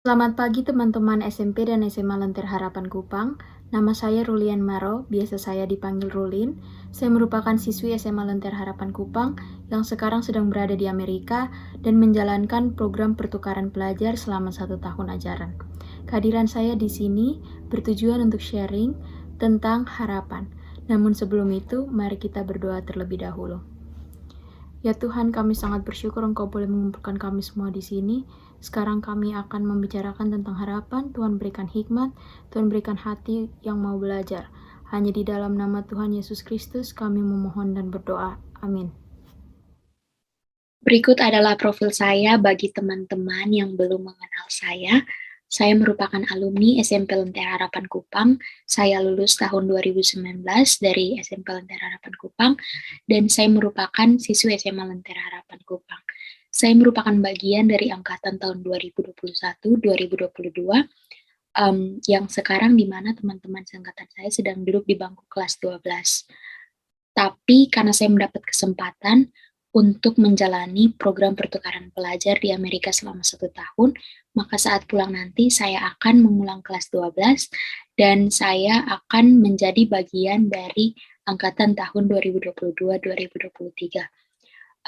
Selamat pagi teman-teman SMP dan SMA Lentera Harapan Kupang. Nama saya Rulian Maro, biasa saya dipanggil Rulin. Saya merupakan siswi SMA Lentera Harapan Kupang yang sekarang sedang berada di Amerika dan menjalankan program pertukaran pelajar selama 1 tahun ajaran. Kehadiran saya di sini bertujuan untuk sharing tentang harapan. Namun sebelum itu, mari kita berdoa terlebih dahulu. Ya Tuhan, kami sangat bersyukur Engkau boleh mengumpulkan kami semua di sini. Sekarang kami akan membicarakan tentang harapan. Tuhan berikan hikmat, Tuhan berikan hati yang mau belajar. Hanya di dalam nama Tuhan Yesus Kristus kami memohon dan berdoa. Amin. Berikut adalah profil saya bagi teman-teman yang belum mengenal saya. Saya merupakan alumni SMP Lentera Harapan Kupang. Saya lulus tahun 2019 dari SMP Lentera Harapan Kupang dan saya merupakan siswi SMA Lentera Harapan Kupang. Saya merupakan bagian dari angkatan tahun 2021-2022 yang sekarang di mana teman-teman seangkatan saya sedang duduk di bangku kelas 12. Tapi karena saya mendapat kesempatan untuk menjalani program pertukaran pelajar di Amerika selama 1 tahun, maka saat pulang nanti saya akan mengulang kelas 12 dan saya akan menjadi bagian dari angkatan tahun 2022-2023.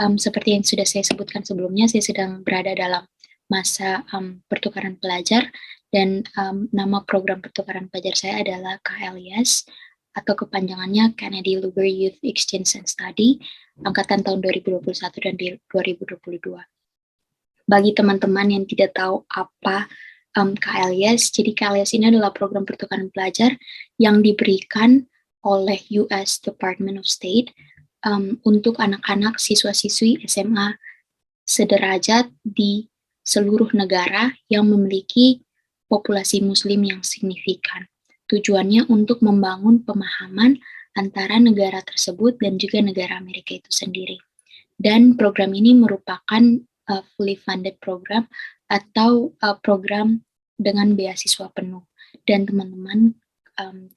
Seperti yang sudah saya sebutkan sebelumnya, saya sedang berada dalam masa pertukaran pelajar dan nama program pertukaran pelajar saya adalah KLIS atau kepanjangannya Kennedy Lugar Youth Exchange and Study angkatan tahun 2021 dan 2022. Bagi teman-teman yang tidak tahu apa KLIS, jadi KLIS ini adalah program pertukaran pelajar yang diberikan oleh US Department of State untuk anak-anak siswa-siswi SMA sederajat di seluruh negara yang memiliki populasi muslim yang signifikan. Tujuannya untuk membangun pemahaman antara negara tersebut dan juga negara Amerika itu sendiri. Dan program ini merupakan fully funded program atau program dengan beasiswa penuh. Dan teman-teman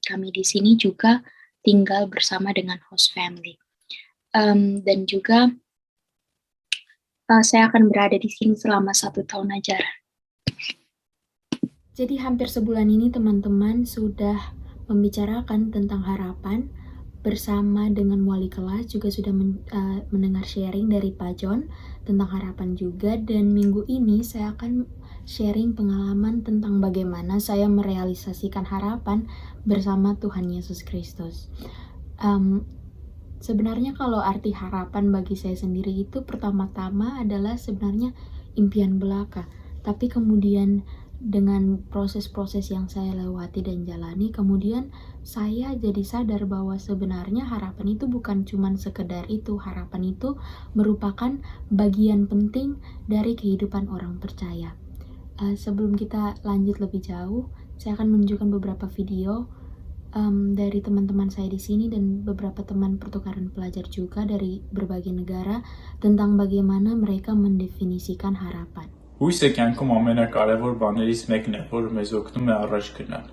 kami di sini juga tinggal bersama dengan host family. Dan juga saya akan berada di sini selama 1 tahun ajaran. Jadi hampir sebulan ini teman-teman sudah membicarakan tentang harapan bersama dengan wali kelas, juga sudah mendengar sharing dari Pak John tentang harapan juga, dan minggu ini saya akan sharing pengalaman tentang bagaimana saya merealisasikan harapan bersama Tuhan Yesus Kristus. Sebenarnya kalau arti harapan bagi saya sendiri itu pertama-tama adalah sebenarnya impian belaka, tapi kemudian dengan proses-proses yang saya lewati dan jalani, kemudian saya jadi sadar bahwa sebenarnya harapan itu bukan cuma sekedar itu. Harapan itu merupakan bagian penting dari kehidupan orang percaya. Sebelum kita lanjut lebih jauh, saya akan menunjukkan beberapa video dari teman-teman saya di sini dan beberapa teman pertukaran pelajar juga dari berbagai negara tentang bagaimana mereka mendefinisikan harapan. Հույսը կյանքում ամենակարևոր բաներից մեկն է, որը մեզ օգնում է առաջ գնալ.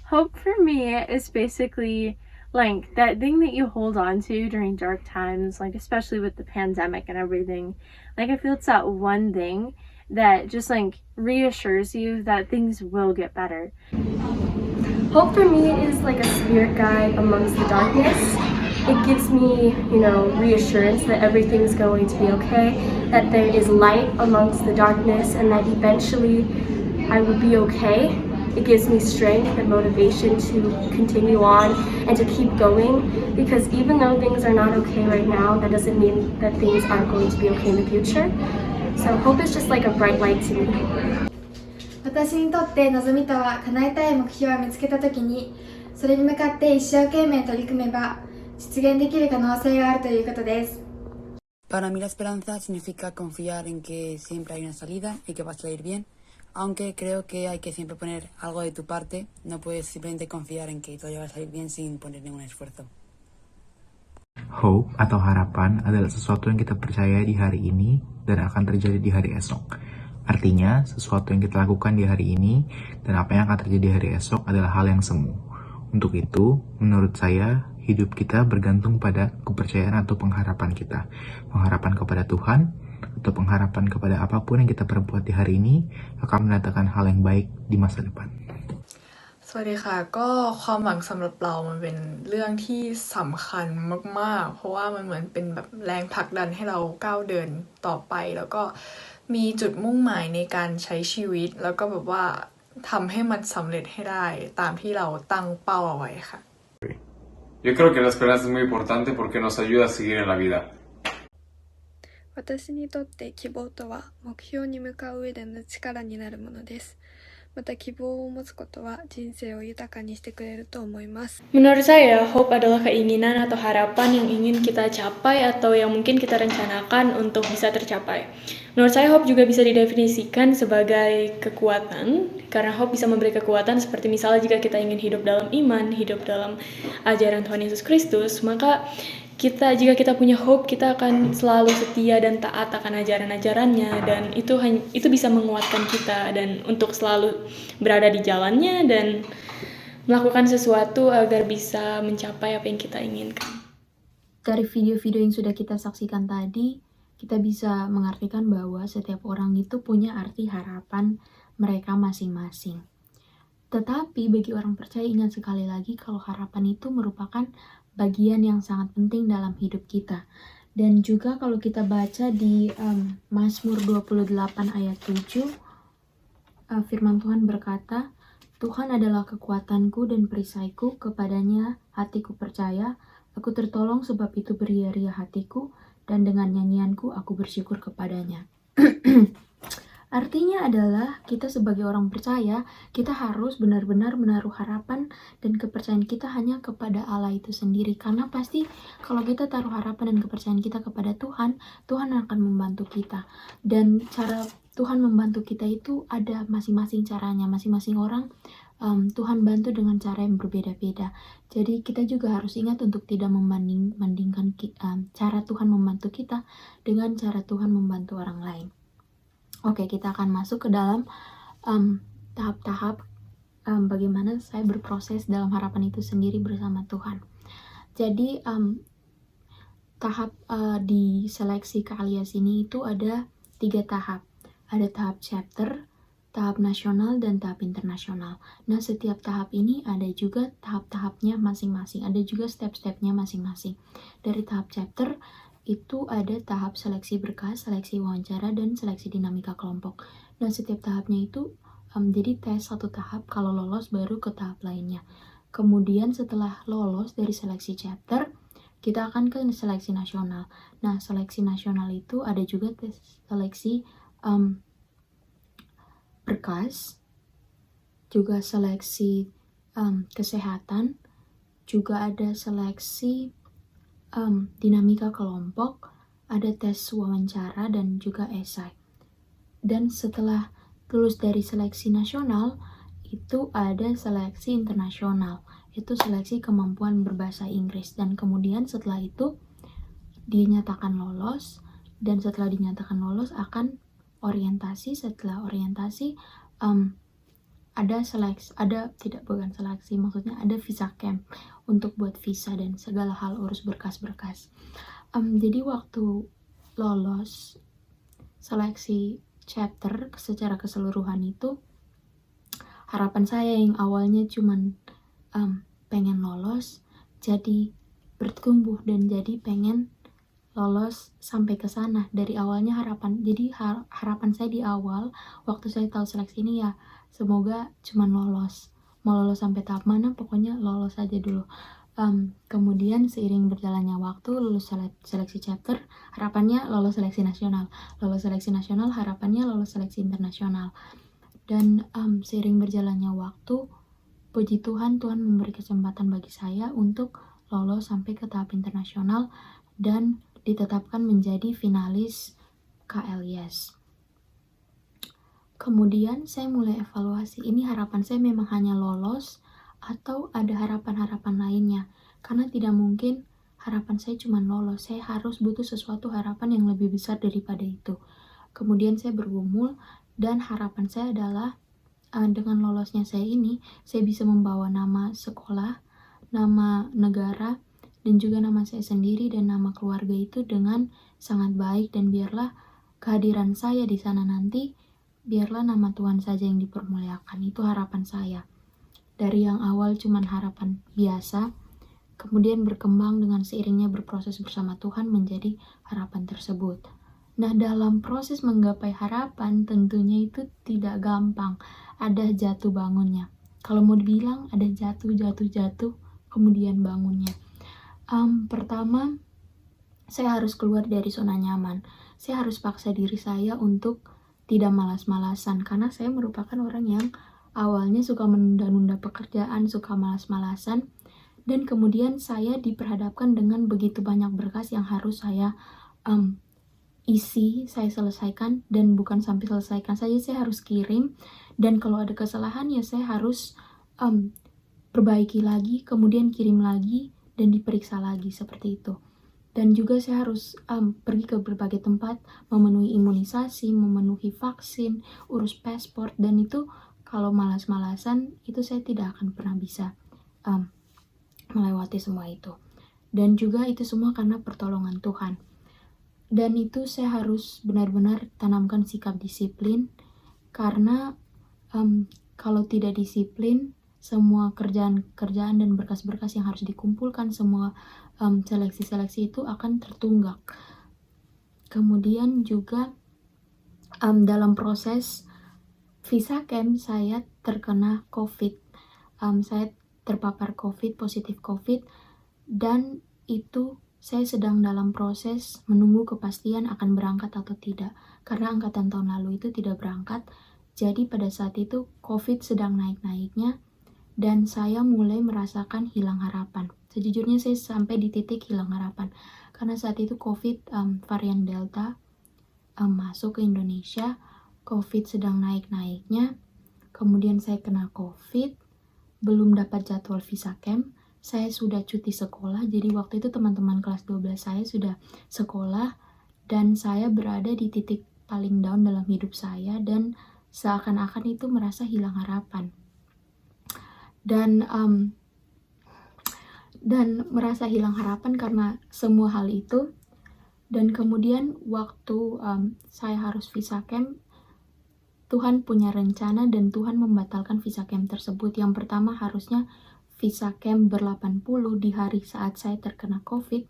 Hope for me is basically like that thing that you hold on to during dark times, like especially with the pandemic and everything. Like I feel it's that one thing that just like reassures you that things will get better. Hope for me is like a spirit guide amongst the darkness. It gives me, reassurance that everything's going to be okay, that there is light amongst the darkness, and that eventually I will be okay. It gives me strength and motivation to continue on and to keep going, because even though things are not okay right now, that doesn't mean that things aren't going to be okay in the future. So hope is just like a bright light to me. 私にとって望みとは叶えたい目標を見つけたときにそれに向かって一生懸命取り組めば実現できる可能性があるということです。 Para mí la esperanza significa confiar en que siempre hay una salida y que va a salir bien, aunque creo que hay que siempre poner algo de tu parte, no puedes simplemente confiar en que todo va a salir bien sin poner ningún esfuerzo. Hope atau harapan adalah sesuatu yang kita percaya di hari ini dan akan terjadi di hari esok. Artinya, sesuatu yang kita lakukan di hari ini dan apa yang akan terjadi di hari esok adalah hal yang semu. Untuk itu, menurut saya, hidup kita bergantung pada kepercayaan atau pengharapan kita. Pengharapan kepada Tuhan atau pengharapan kepada apapun yang kita perbuat di hari ini akan mendatangkan hal yang baik di masa depan. สวัสดีค่ะก็ความหวังสำหรับเรามันเป็นเรื่องที่สำคัญมากๆเพราะว่ามันเหมือนเป็นแบบแรงผลักดันให้เราก้าวเดินต่อไปแล้วก็มีจุดมุ่งหมายในการใช้ชีวิตแล้วก็แบบว่าทำให้มันสำเร็จให้ได้ตามที่เราตั้งเป้าเอาไว้ค่ะ Yo creo que la esperanza es muy importante porque nos ayuda a seguir en la vida. 私にとって希望とは目標に向かう上での力になるものです。また希望を持つことは人生を豊かにしてくれると思います。 Menurut saya, hope adalah keinginan atau harapan yang ingin kita capai atau yang mungkin kita rencanakan untuk bisa tercapai. Menurut saya, hope juga bisa didefinisikan sebagai kekuatan, karena hope bisa memberi kekuatan seperti misalnya jika kita ingin hidup dalam iman, hidup dalam ajaran Tuhan Yesus Kristus, maka jika kita punya hope, kita akan selalu setia dan taat akan ajaran-ajarannya, dan itu bisa menguatkan kita dan untuk selalu berada di jalannya dan melakukan sesuatu agar bisa mencapai apa yang kita inginkan. Dari video-video yang sudah kita saksikan tadi, kita bisa mengartikan bahwa setiap orang itu punya arti harapan mereka masing-masing. Tetapi bagi orang percaya, ingat sekali lagi kalau harapan itu merupakan bagian yang sangat penting dalam hidup kita. Dan juga kalau kita baca di Mazmur 28 ayat 7, firman Tuhan berkata, Tuhan adalah kekuatanku dan perisaiku, kepadanya hatiku percaya, aku tertolong sebab itu beria-ria hatiku, dan dengan nyanyianku aku bersyukur kepadanya. Artinya adalah kita sebagai orang percaya, kita harus benar-benar menaruh harapan dan kepercayaan kita hanya kepada Allah itu sendiri. Karena pasti kalau kita taruh harapan dan kepercayaan kita kepada Tuhan, Tuhan akan membantu kita. Dan cara Tuhan membantu kita itu ada masing-masing caranya. Masing-masing orang Tuhan bantu dengan cara yang berbeda-beda. Jadi kita juga harus ingat untuk tidak membandingkan cara Tuhan membantu kita dengan cara Tuhan membantu orang lain. Oke, kita akan masuk ke dalam tahap-tahap bagaimana saya berproses dalam harapan itu sendiri bersama Tuhan. Jadi tahap di seleksi Kealias ini itu ada 3 tahap. Ada tahap chapter, tahap nasional, dan tahap internasional. Nah, setiap tahap ini ada juga tahap-tahapnya masing-masing. Ada juga step-stepnya masing-masing. Dari tahap chapter itu ada tahap seleksi berkas, seleksi wawancara, dan seleksi dinamika kelompok. Nah, setiap tahapnya itu jadi tes satu tahap, kalau lolos baru ke tahap lainnya. Kemudian setelah lolos dari seleksi chapter, kita akan ke seleksi nasional. Nah, seleksi nasional itu ada juga tes seleksi berkas, juga seleksi kesehatan, juga ada seleksi dinamika kelompok, ada tes wawancara, dan juga esai. Dan setelah lulus dari seleksi nasional, itu ada seleksi internasional, itu seleksi kemampuan berbahasa Inggris. Dan kemudian setelah itu dinyatakan lolos, dan setelah dinyatakan lolos akan orientasi. Setelah orientasi ada visa camp untuk buat visa dan segala hal urus berkas-berkas. Jadi waktu lolos seleksi chapter secara keseluruhan itu, harapan saya yang awalnya cuman pengen lolos jadi bertumbuh dan jadi pengen lolos sampai ke sana. Dari awalnya harapan saya di awal waktu saya tahu seleksi ini ya semoga cuman lolos. Mau lolos sampai tahap mana, pokoknya lolos aja dulu. Kemudian seiring berjalannya waktu, lulus seleksi chapter, harapannya lolos seleksi nasional. Lolos seleksi nasional, harapannya lolos seleksi internasional. Dan seiring berjalannya waktu, puji Tuhan, Tuhan memberi kesempatan bagi saya untuk lolos sampai ke tahap internasional dan ditetapkan menjadi finalis KLIS. Kemudian saya mulai evaluasi, ini harapan saya memang hanya lolos atau ada harapan-harapan lainnya. Karena tidak mungkin harapan saya cuma lolos, saya harus butuh sesuatu harapan yang lebih besar daripada itu. Kemudian saya bergumul dan harapan saya adalah dengan lolosnya saya ini, saya bisa membawa nama sekolah, nama negara, dan juga nama saya sendiri dan nama keluarga itu dengan sangat baik, dan biarlah kehadiran saya di sana nanti, biarlah nama Tuhan saja yang dipermuliakan. Itu harapan saya. Dari yang awal cuman harapan biasa, kemudian berkembang dengan seiringnya berproses bersama Tuhan menjadi harapan tersebut. Nah, dalam proses menggapai harapan tentunya itu tidak gampang. Ada jatuh bangunnya. Kalau mau dibilang ada jatuh, kemudian bangunnya. Pertama, saya harus keluar dari zona nyaman. Saya harus paksa diri saya untuk tidak malas-malasan, karena saya merupakan orang yang awalnya suka menunda-nunda pekerjaan, suka malas-malasan, dan kemudian saya diperhadapkan dengan begitu banyak berkas yang harus saya isi, saya selesaikan, dan bukan sampai selesaikan saja, saya harus kirim, dan kalau ada kesalahan ya saya harus perbaiki lagi, kemudian kirim lagi, dan diperiksa lagi, seperti itu. Dan juga saya harus pergi ke berbagai tempat, memenuhi imunisasi, memenuhi vaksin, urus paspor, dan itu kalau malas-malasan, itu saya tidak akan pernah bisa melewati semua itu. Dan juga itu semua karena pertolongan Tuhan. Dan itu saya harus benar-benar tanamkan sikap disiplin, karena kalau tidak disiplin, semua kerjaan dan berkas-berkas yang harus dikumpulkan, semua seleksi-seleksi itu akan tertunggak. Kemudian juga dalam proses visa camp saya terkena COVID. Saya terpapar COVID, positif COVID, dan itu saya sedang dalam proses menunggu kepastian akan berangkat atau tidak. Karena angkatan tahun lalu itu tidak berangkat, jadi pada saat itu COVID sedang naik-naiknya, dan saya mulai merasakan hilang harapan. Sejujurnya saya sampai di titik hilang harapan, karena saat itu COVID varian Delta masuk ke Indonesia, COVID sedang naik-naiknya, kemudian saya kena COVID, belum dapat jadwal visa camp, saya sudah cuti sekolah, jadi waktu itu teman-teman kelas 12 saya sudah sekolah, dan saya berada di titik paling down dalam hidup saya, dan seakan-akan itu merasa hilang harapan. Dan merasa hilang harapan karena semua hal itu. Dan kemudian waktu saya harus visa camp, Tuhan punya rencana dan Tuhan membatalkan visa camp tersebut. Yang pertama harusnya visa camp ber-80 di hari saat saya terkena COVID.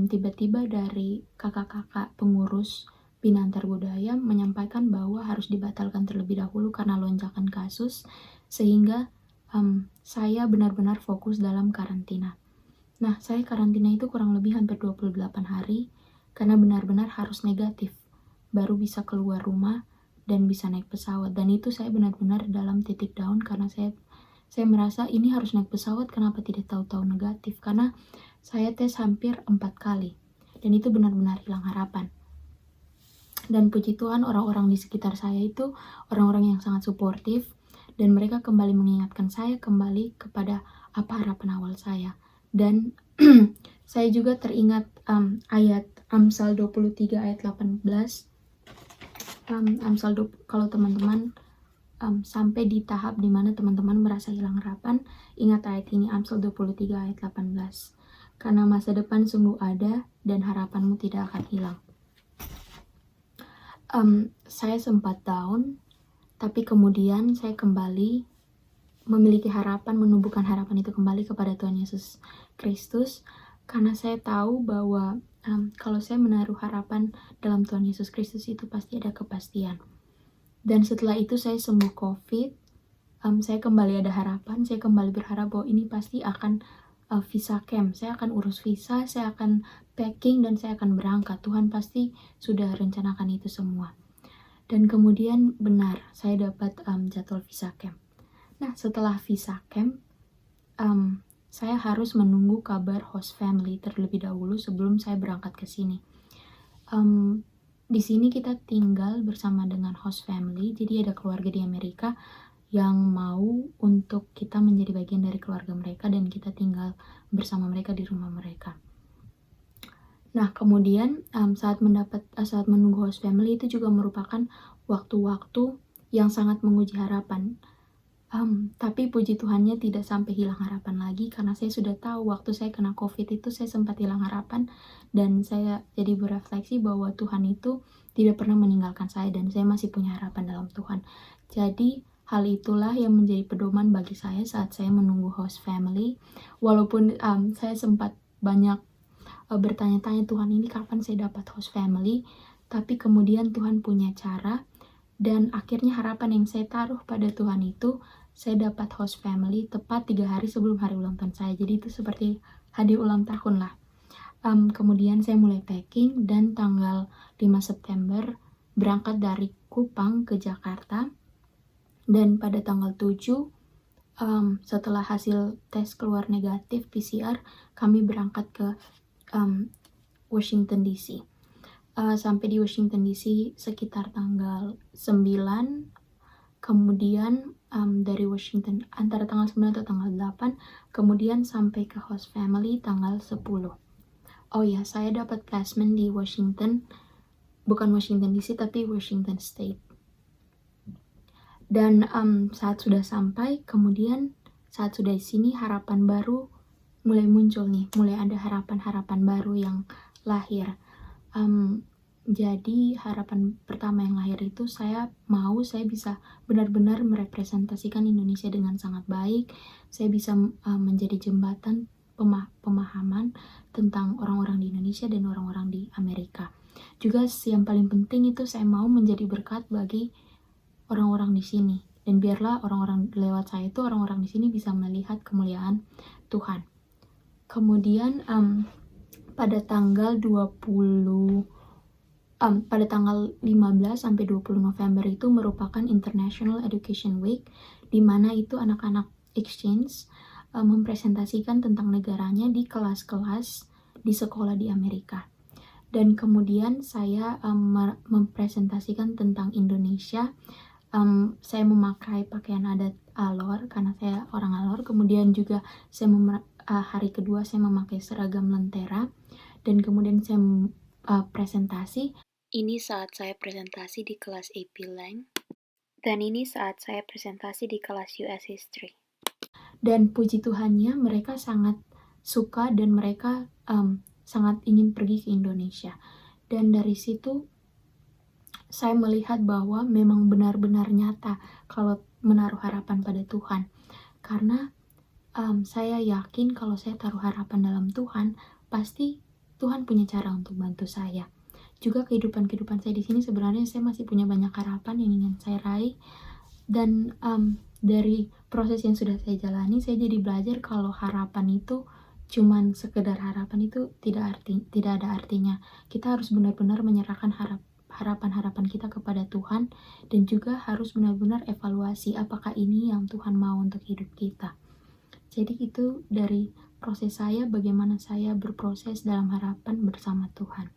Tiba-tiba dari kakak-kakak pengurus Bina Antar Budaya menyampaikan bahwa harus dibatalkan terlebih dahulu karena lonjakan kasus, sehingga saya benar-benar fokus dalam karantina. Nah, saya karantina itu kurang lebih hampir 28 hari, karena benar-benar harus negatif, baru bisa keluar rumah dan bisa naik pesawat. Dan itu saya benar-benar dalam titik down, karena saya merasa ini harus naik pesawat, kenapa tidak tahu-tahu negatif, karena saya tes hampir 4 kali, dan itu benar-benar hilang harapan. Dan puji Tuhan, orang-orang di sekitar saya itu orang-orang yang sangat suportif, dan mereka kembali mengingatkan saya kembali kepada apa harapan awal saya. Dan saya juga teringat ayat Amsal 23 ayat 18. Kalau teman-teman sampai di tahap dimana teman-teman merasa hilang harapan, ingat ayat ini, Amsal 23 ayat 18. Karena masa depan sungguh ada dan harapanmu tidak akan hilang. Saya sempat down, tapi kemudian saya kembali memiliki harapan, menumbuhkan harapan itu kembali kepada Tuhan Yesus Kristus, karena saya tahu bahwa kalau saya menaruh harapan dalam Tuhan Yesus Kristus itu pasti ada kepastian. Dan setelah itu saya sembuh COVID, saya kembali ada harapan, saya kembali berharap bahwa ini pasti akan visa camp, saya akan urus visa, saya akan packing, dan saya akan berangkat. Tuhan pasti sudah rencanakan itu semua. Dan kemudian benar, saya dapat jadwal visa camp. Nah, setelah visa camp, saya harus menunggu kabar host family terlebih dahulu sebelum saya berangkat ke sini. Di sini kita tinggal bersama dengan host family, jadi ada keluarga di Amerika yang mau untuk kita menjadi bagian dari keluarga mereka dan kita tinggal bersama mereka di rumah mereka. Nah, kemudian saat menunggu host family itu juga merupakan waktu-waktu yang sangat menguji harapan. Tapi puji Tuhannya tidak sampai hilang harapan lagi, karena saya sudah tahu waktu saya kena COVID itu saya sempat hilang harapan, dan saya jadi berefleksi bahwa Tuhan itu tidak pernah meninggalkan saya dan saya masih punya harapan dalam Tuhan. Jadi hal itulah yang menjadi pedoman bagi saya saat saya menunggu host family. Walaupun saya sempat banyak bertanya-tanya, Tuhan ini kapan saya dapat host family, tapi kemudian Tuhan punya cara, dan akhirnya harapan yang saya taruh pada Tuhan itu, saya dapat host family tepat 3 hari sebelum hari ulang tahun saya. Jadi itu seperti hadiah ulang tahun lah. Kemudian saya mulai packing dan tanggal 5 September berangkat dari Kupang ke Jakarta. Dan pada tanggal 7, setelah hasil tes keluar negatif PCR, kami berangkat ke Washington DC. Sampai di Washington DC sekitar tanggal 9, kemudian dari Washington antara tanggal 9 atau tanggal 8, kemudian sampai ke host family tanggal 10. Oh ya, saya dapat placement di Washington, bukan Washington DC tapi Washington State. Dan saat sudah sampai, kemudian saat sudah di sini, harapan baru mulai muncul nih, mulai ada harapan-harapan baru yang lahir. Jadi harapan pertama yang lahir itu saya bisa benar-benar merepresentasikan Indonesia dengan sangat baik. Saya bisa menjadi jembatan pemahaman tentang orang-orang di Indonesia dan orang-orang di Amerika. Juga yang paling penting itu saya mau menjadi berkat bagi orang-orang di sini, dan biarlah orang-orang lewat saya itu orang-orang di sini bisa melihat kemuliaan Tuhan. Kemudian pada tanggal 15 sampai 20 November itu merupakan International Education Week, di mana itu anak-anak exchange mempresentasikan tentang negaranya di kelas-kelas di sekolah di Amerika. Dan kemudian saya mempresentasikan tentang Indonesia. Saya memakai pakaian adat Alor karena saya orang Alor. Kemudian juga saya hari kedua saya memakai seragam lentera, dan kemudian saya presentasi. Ini saat saya presentasi di kelas AP Lang, dan ini saat saya presentasi di kelas US History. Dan puji Tuhannya mereka sangat suka dan mereka sangat ingin pergi ke Indonesia. Dan dari situ saya melihat bahwa memang benar-benar nyata kalau menaruh harapan pada Tuhan. Karena saya yakin kalau saya taruh harapan dalam Tuhan, pasti Tuhan punya cara untuk bantu saya. Juga kehidupan saya di sini sebenarnya saya masih punya banyak harapan yang ingin saya raih. Dan dari proses yang sudah saya jalani, saya jadi belajar kalau harapan itu cuman sekedar harapan itu tidak ada artinya. Kita harus benar-benar menyerahkan harapan-harapan kita kepada Tuhan, dan juga harus benar-benar evaluasi apakah ini yang Tuhan mau untuk hidup kita. Jadi itu dari proses saya, bagaimana saya berproses dalam harapan bersama Tuhan.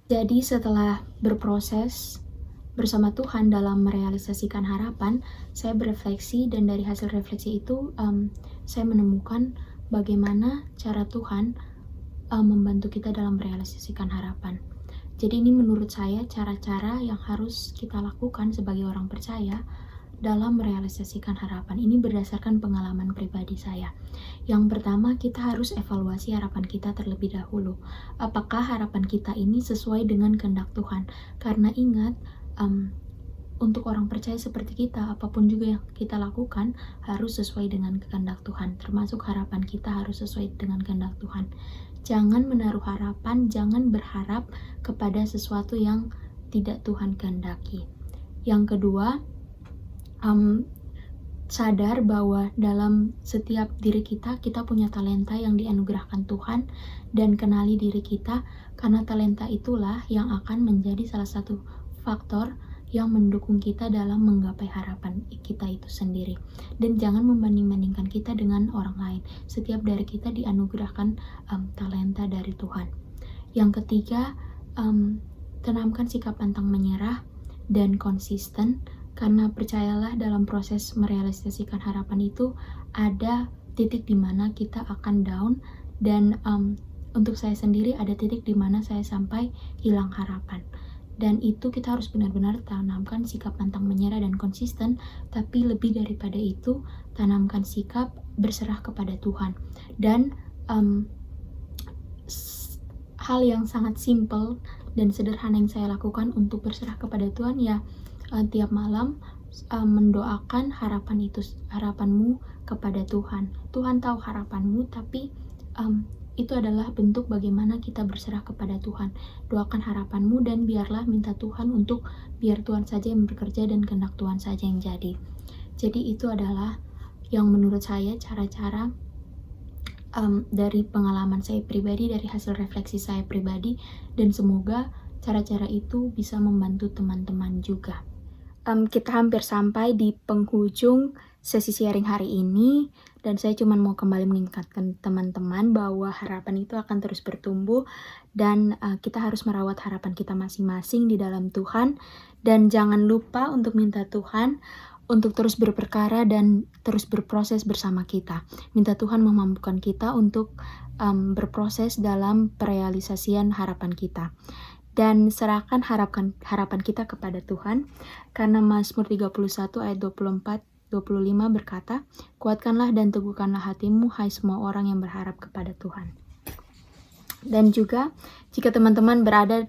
Jadi setelah berproses bersama Tuhan dalam merealisasikan harapan, saya berefleksi, dan dari hasil refleksi itu saya menemukan bagaimana cara Tuhan membantu kita dalam merealisasikan harapan. Jadi ini menurut saya cara-cara yang harus kita lakukan sebagai orang percaya dalam merealisasikan harapan. Ini berdasarkan pengalaman pribadi saya. Yang pertama, kita harus evaluasi harapan kita terlebih dahulu. Apakah harapan kita ini sesuai dengan kehendak Tuhan? Karena ingat, untuk orang percaya seperti kita, apapun juga yang kita lakukan harus sesuai dengan kehendak Tuhan. Termasuk harapan kita harus sesuai dengan kehendak Tuhan. Jangan menaruh harapan, jangan berharap kepada sesuatu yang tidak Tuhan kehendaki. Yang kedua, sadar bahwa dalam setiap diri kita punya talenta yang dianugerahkan Tuhan, dan kenali diri kita, karena talenta itulah yang akan menjadi salah satu faktor yang mendukung kita dalam menggapai harapan kita itu sendiri. Dan jangan membanding-bandingkan kita dengan orang lain. Setiap dari kita dianugerahkan talenta dari Tuhan. Yang ketiga, tanamkan sikap pantang menyerah dan konsisten, karena percayalah dalam proses merealisasikan harapan itu ada titik di mana kita akan down, dan untuk saya sendiri ada titik di mana saya sampai hilang harapan. Dan itu kita harus benar-benar tanamkan sikap pantang menyerah dan konsisten, tapi lebih daripada itu tanamkan sikap berserah kepada Tuhan. Dan hal yang sangat simple dan sederhana yang saya lakukan untuk berserah kepada Tuhan ya tiap malam mendoakan harapanmu kepada Tuhan. Tuhan tahu harapanmu, tapi itu adalah bentuk bagaimana kita berserah kepada Tuhan. Doakan harapanmu dan biarlah minta Tuhan untuk biar Tuhan saja yang bekerja dan kehendak Tuhan saja yang jadi. Jadi itu adalah yang menurut saya cara-cara dari pengalaman saya pribadi, dari hasil refleksi saya pribadi, dan semoga cara-cara itu bisa membantu teman-teman juga. Kita hampir sampai di penghujung sesi sharing hari ini, dan saya cuma mau kembali mengingatkan teman-teman bahwa harapan itu akan terus bertumbuh, dan kita harus merawat harapan kita masing-masing di dalam Tuhan, dan jangan lupa untuk minta Tuhan untuk terus berperkara dan terus berproses bersama kita. Minta Tuhan memampukan kita untuk berproses dalam perealisasian harapan kita. Dan serahkan harapan kita kepada Tuhan, karena Mazmur 31 ayat 24-25 berkata, kuatkanlah dan teguhkanlah hatimu, hai semua orang yang berharap kepada Tuhan. Dan juga, jika teman-teman berada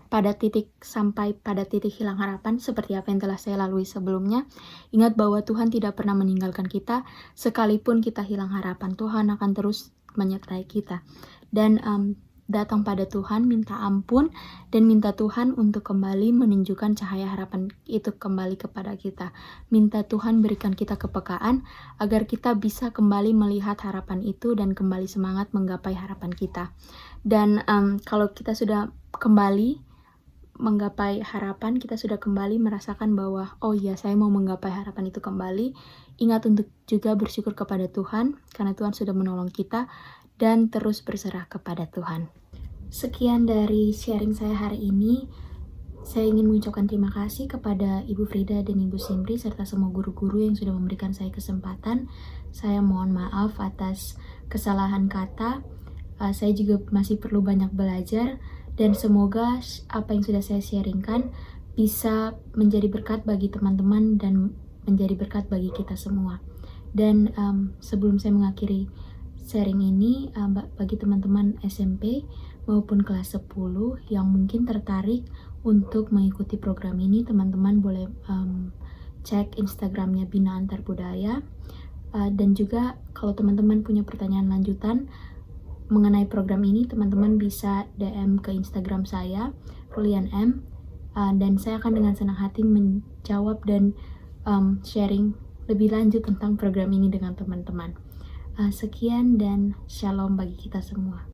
sampai pada titik hilang harapan, seperti apa yang telah saya lalui sebelumnya, ingat bahwa Tuhan tidak pernah meninggalkan kita, sekalipun kita hilang harapan, Tuhan akan terus menyertai kita. Dan datang pada Tuhan, minta ampun, dan minta Tuhan untuk kembali menunjukkan cahaya harapan itu kembali kepada kita. Minta Tuhan berikan kita kepekaan, agar kita bisa kembali melihat harapan itu dan kembali semangat menggapai harapan kita. Dan kalau kita sudah kembali menggapai harapan, kita sudah kembali merasakan bahwa, oh iya, saya mau menggapai harapan itu kembali. Ingat untuk juga bersyukur kepada Tuhan, karena Tuhan sudah menolong kita, dan terus berserah kepada Tuhan. Sekian dari sharing saya hari ini. Saya ingin mengucapkan terima kasih kepada Ibu Frida dan Ibu Simri serta semua guru-guru yang sudah memberikan saya kesempatan. Saya mohon maaf atas kesalahan kata. Saya juga masih perlu banyak belajar, dan semoga apa yang sudah saya sharingkan bisa menjadi berkat bagi teman-teman dan menjadi berkat bagi kita semua. Dan sebelum saya mengakhiri sharing ini, bagi teman-teman SMP maupun kelas 10 yang mungkin tertarik untuk mengikuti program ini, teman-teman boleh cek Instagramnya Bina Antar Budaya, dan juga kalau teman-teman punya pertanyaan lanjutan mengenai program ini, teman-teman bisa DM ke Instagram saya, Rulian M, dan saya akan dengan senang hati menjawab dan sharing lebih lanjut tentang program ini dengan teman-teman. Sekian dan shalom bagi kita semua.